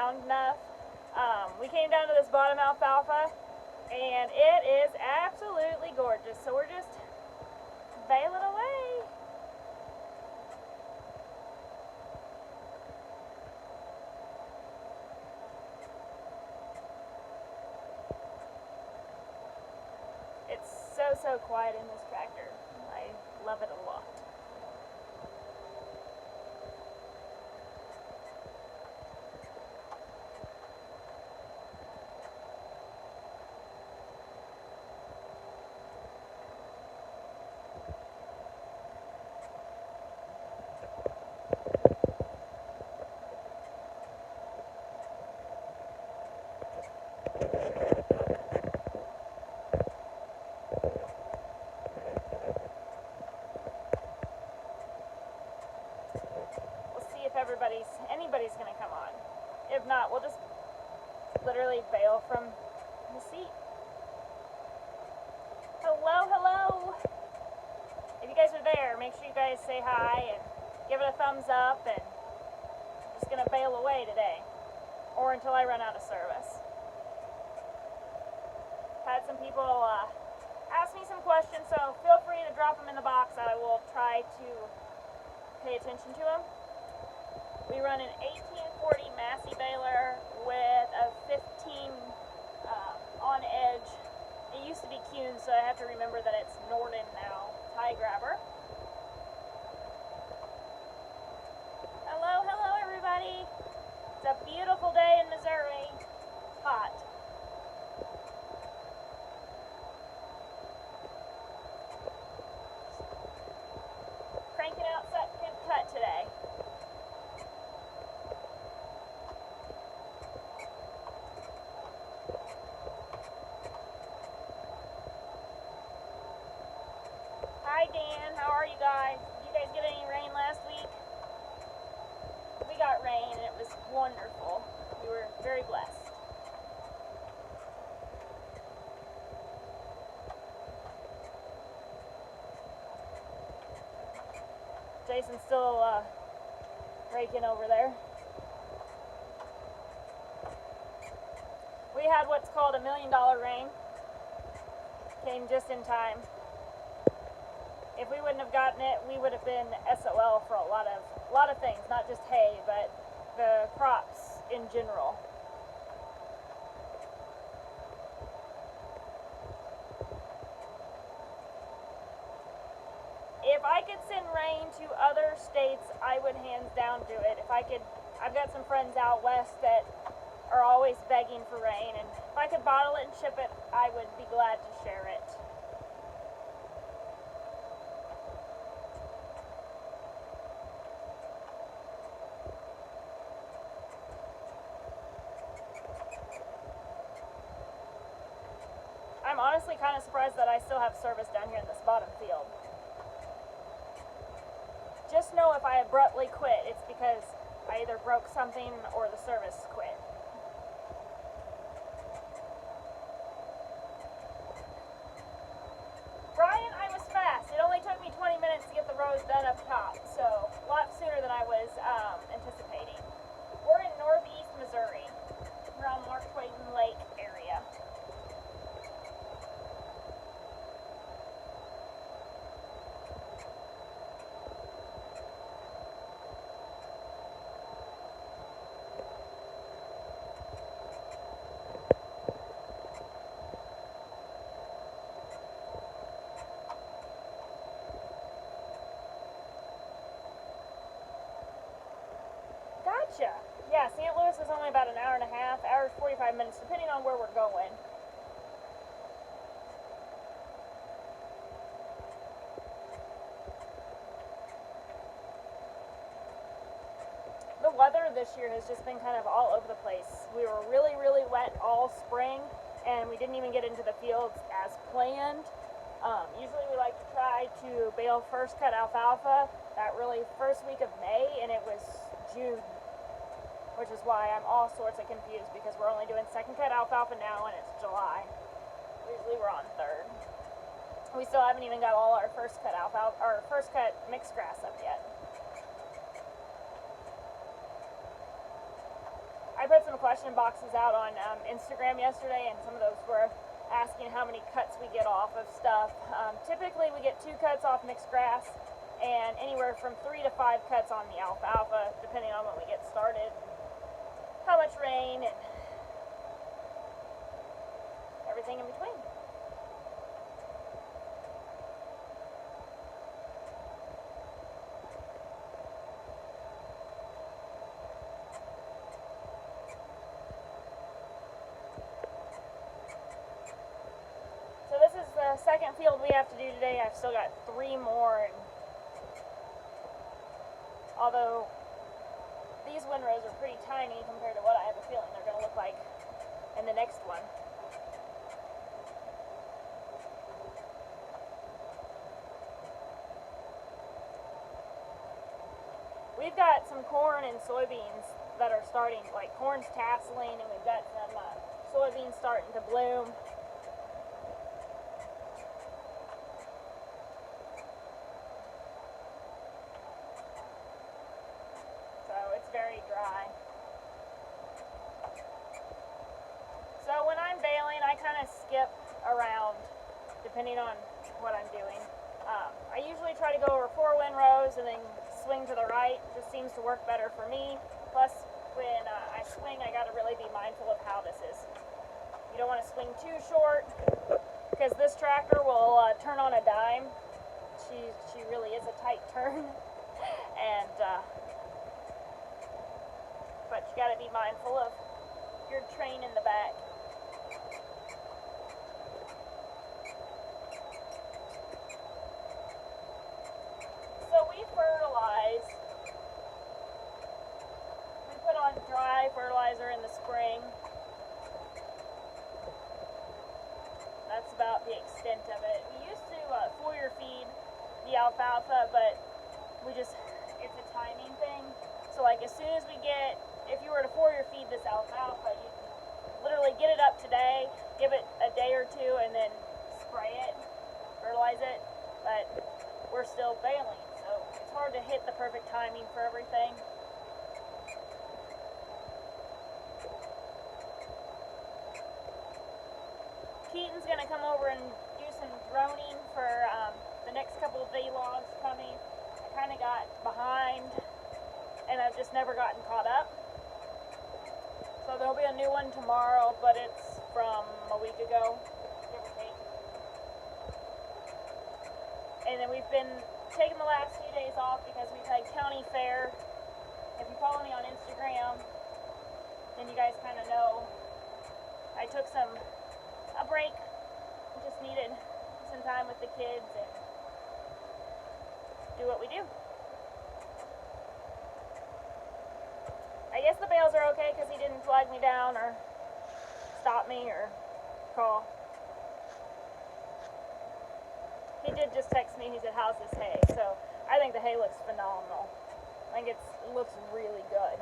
around enough. We came down to this bottom alfalfa, and it is absolutely gorgeous. So we're just baling away. It's so quiet in this tractor. I love it a lot. Anybody's gonna come on. If not, we'll just literally bail from the seat. Hello. If you guys are there, make sure you guys say hi and give it a thumbs up, and I'm just gonna bail away today, or until I run out of service. Had some people ask me some questions, so feel free to drop them in the box. I will try to pay attention to them. We run an 1840 Massey baler with a 15 on edge. It used to be Kuhn, so I have to remember that it's Norden now. Tie grabber. Hello everybody. It's a beautiful day in Missouri. It's hot. Cranking out second cut today. Hi Dan, how are you guys? Did you guys get any rain last week? We got rain and it was wonderful. We were very blessed. Jason's still raking over there. We had what's called $1 million rain. Came just in time. If we wouldn't have gotten it, we would have been SOL for a lot of things, not just hay, but the crops in general. If I could send rain to other states, I would hands down do it. I've got some friends out west that are always begging for rain, and if I could bottle it and ship it, I would be glad to share it. I'm honestly kind of surprised that I still have service down here in this bottom field. Just know if I abruptly quit, it's because I either broke something or the service quit. Brian, I was fast. It only took me 20 minutes to get the rows done up top, so a lot sooner than I was anticipating. We're in northeast Missouri, around Mark Twain Lake area. Gotcha. Yeah, St. Louis is only about an hour and a half, hour 45 minutes, depending on where we're going. The weather this year has just been kind of all over the place. We were really wet all spring, and we didn't even get into the fields as planned. Usually we like to try to bale first cut alfalfa that really first week of May, and it was June, which is why I'm all sorts of confused because we're only doing second cut alfalfa now and it's July. Usually we're on third. We still haven't even got all our first cut alfalfa or first cut mixed grass up yet. I put some question boxes out on Instagram yesterday, and some of those were asking how many cuts we get off of stuff. Typically we get 2 cuts off mixed grass and anywhere from 3 to 5 cuts on the alfalfa, depending on when we get started, how much rain, and everything in between. So this is the second field we have to do today. I've still got 3 more, and although these windrows are pretty tiny compared to what I have a feeling they're going to look like in the next one. We've got some corn and soybeans that are starting, like corn's tasseling, and we've got some soybeans starting to bloom. So it's very dry. So when I'm baling, I kind of skip around depending on what I'm doing. I usually try to go over 4 windrows and then swing to the right. Just seems to work better for me. Plus, when I swing, I got to really be mindful of how this is. You don't want to swing too short, because this tractor will turn on a dime. She really is a tight turn, and but you got to be mindful of your train in the back. So we fertilize. We put on dry fertilizer in the spring. That's about the extent of it. We used to foliar feed the alfalfa, but it's a timing thing. So like as soon as we get, if you were to foliar feed this alfalfa, you can literally get it up today, give it a day or 2, and then spray it, fertilize it, but we're still baling. So it's hard to hit the perfect timing for everything. Keaton's going to come over and do some droning for the next couple of vlogs coming. I kind of got behind, and I've just never gotten caught up. So there'll be a new one tomorrow, but it's from a week ago, give or take. And then we've been taking the last few days off because we've had county fair. If you follow me on Instagram, then you guys kind of know I took a break. Just needed some time with the kids and do what we do. I guess the bales are okay because he didn't flag me down or stop me or call. He did just text me. He said, "How's this hay?" So I think the hay looks phenomenal. I think it looks really good.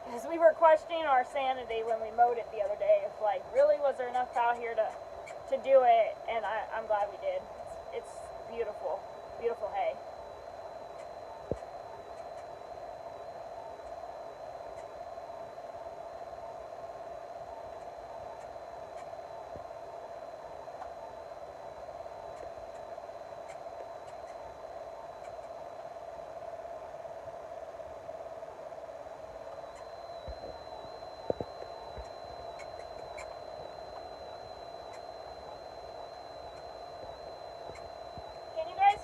Because we were questioning our sanity when we mowed it the other day. It's like, really, was there enough out here to do it? And I'm glad we did. It's beautiful, beautiful hay.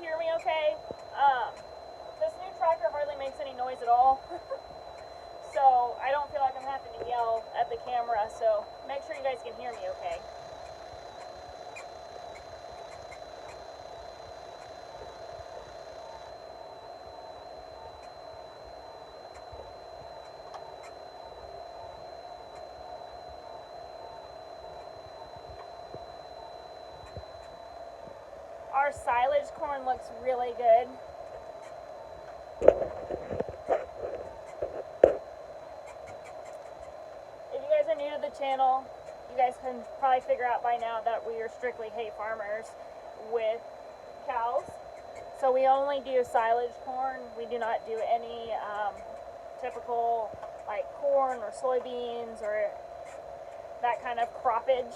Hear me okay? This new tractor hardly makes any noise at all. So I don't feel like I'm having to yell at the camera, so make sure you guys can hear me okay. Our silage corn looks really good. If you guys are new to the channel, you guys can probably figure out by now that we are strictly hay farmers with cows. So we only do silage corn. We do not do any typical like corn or soybeans or that kind of croppage.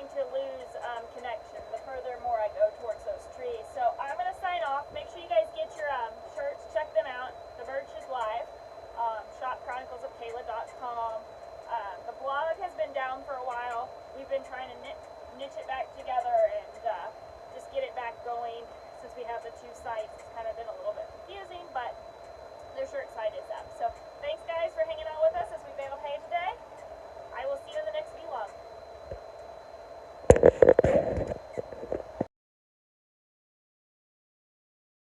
To lose connection the further more I go towards those trees. So I'm going to sign off. Make sure you guys get your shirts, check them out. The merch is live. shopchroniclesofkayla.com. The blog has been down for a while. We've been trying to niche it back together and just get it back going. Since we have the two sites, it's kind of been a little bit confusing, but the shirt site is up. So thanks guys for hanging out with us as we bale hay today. I will see you in the next vlog.